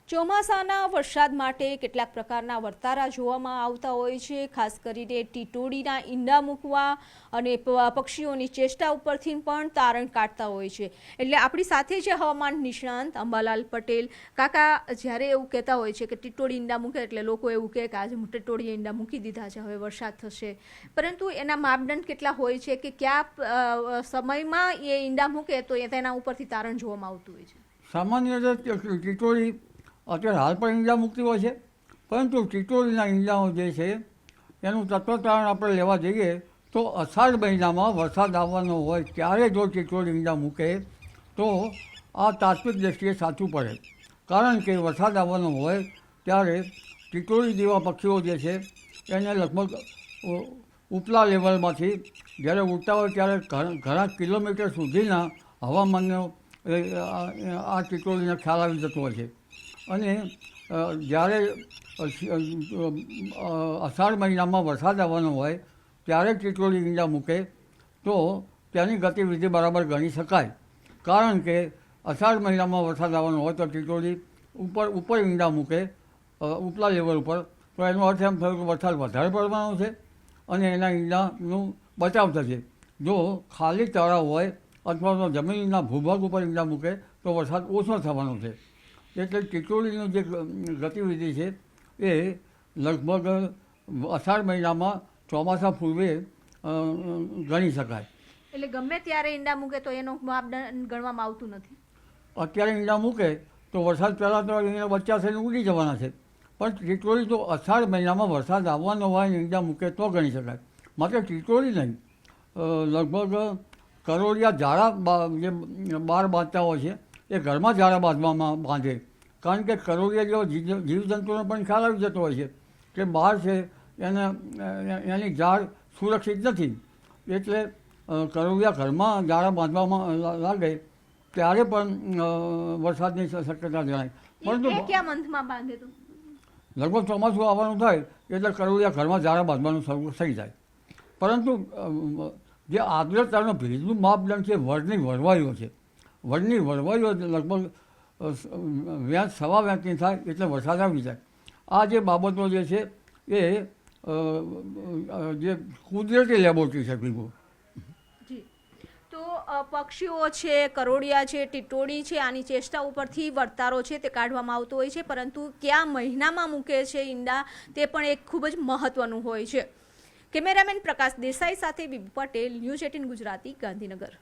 ચોમાસાના વરસાદ માટે કેટલાક પ્રકારના વર્તારા જોવામાં આવતા હોય છે, ખાસ કરીને ટીટોડીના ઈંડા મૂકવા અને પક્ષીઓની ચેષ્ટા ઉપરથી પણ તારણ કાઢતા હોય છે। એટલે આપણી સાથે છે હવામાન નિષ્ણાંત અંબાલાલ પટેલ। કાકા, જ્યારે એવું કહેતા હોય છે કે ટીટોડી ઈંડા મૂકે એટલે લોકો એવું કહે કે આજે ટીટોડીએ ઈંડા મૂકી દીધા છે, હવે વરસાદ થશે, પરંતુ એના માપદંડ કેટલા હોય છે કે કયા સમયમાં એ ઈંડા મૂકે તો તેના ઉપરથી તારણ જોવામાં આવતું હોય છે? સામાન્ય રીતે ટીટોડી અત્યારે હાલ પણ ઈંડા મૂકતી હોય છે, પરંતુ ટીટોડીના ઈંડાઓ જે છે એનું તત્વતારણ આપણે લેવા જઈએ તો અષાઢ મહિનામાં વરસાદ આવવાનો હોય ત્યારે જો ટીટોડી ઈંડા મૂકે તો આ તાત્વિક દ્રષ્ટિએ સાચું પડે। કારણ કે વરસાદ આવવાનો હોય ત્યારે ટીટોડી જેવા પક્ષીઓ જે છે એને લગભગ ઉપલા લેવલમાંથી જ્યારે ઉડતા હોય ત્યારે ઘણા કિલોમીટર સુધીના હવામાનનો આ ટીટોડીને ખ્યાલ આવી જતો હોય છે। અને જ્યારે અષાઢ મહિનામાં વરસાદ આવવાનો હોય ત્યારે ટીટોડી ઈંડા મૂકે તો તેની ગતિવિધિ બરાબર ગણી શકાય। કારણ કે અષાઢ મહિનામાં વરસાદ આવવાનો હોય તો ટીટોડી ઉપર ઈંડા મૂકે ઉપલા લેવલ ઉપર, તો એનો અર્થ એમ થયો કે વરસાદ વધારે પડવાનો છે અને એના ઈંડાનું બચાવ થશે। જો ખાલી તળાવ હોય અથવા તો જમીનના ભૂભાગ ઉપર ઈંડા મૂકે તો વરસાદ ઓછો થવાનો છે। એટલે ટીટોડીની જે ગતિવિધિ છે એ લગભગ અષાઢ મહિનામાં ચોમાસા પૂર્વે ગણી શકાય। એટલે ગમે ત્યારે ઈંડા મૂકે તો એનો માપદંડ ગણવામાં આવતું નથી? અત્યારે ઈંડા મૂકે તો વરસાદ પહેલાં તો એના બચ્ચા થઈને ઉડી જવાના છે, પણ ટીટોડી તો અષાઢ મહિનામાં વરસાદ આવવાનો હોય ને ઈંડા મૂકે તો ગણી શકાય। માત્ર ટીટોડી નહીં, લગભગ કરોડિયા ઝાડા જે બહાર બાંધતા હોય છે એ ઘરમાં ઝાડા બાંધે, કારણ કે કરોડિયા જેવા જીવજંતુઓને પણ ખ્યાલ આવી જતો હોય છે કે બહાર છે એની ઝાડ સુરક્ષિત નથી, એટલે કરોડિયા ઘરમાં ઝાડા બાંધવામાં લાગે ત્યારે પણ વરસાદની શક્યતા જણાય। પરંતુ કયા મંથમાં બાંધે તો? લગભગ ચોમાસું આવવાનું થાય એટલે કરોડિયા ઘરમાં ઝાડા બાંધવાનું શરૂ થઈ જાય। પરંતુ જે આર્દ્રતાનો ભેજનું માપદંડ છે વળની વરવાઈઓ છે, વળની વરવાઈઓ લગભગ વ્યાસ સવા વ્યાસની થાય એટલે વરસાદ આવી જાય। આ જે બાબતો જે છે એ જે કુદરતી લેબોરેટરી છે ભીગું। તો પક્ષીઓ છે, કરોડિયા છે, ટીટોડી છે, આની ચેષ્ટા ઉપરથી વર્તારો છે તે કાઢવામાં આવતો હોય છે, પરંતુ કયા મહિનામાં મૂકે છે ઈંડા તે પણ એક ખૂબ જ મહત્વનું હોય છે। કેમેરામેન પ્રકાશ દેસાઈ સાથે બીબી પટેલ, ન્યૂઝ 18 ગુજરાતી, ગાંધીનગર।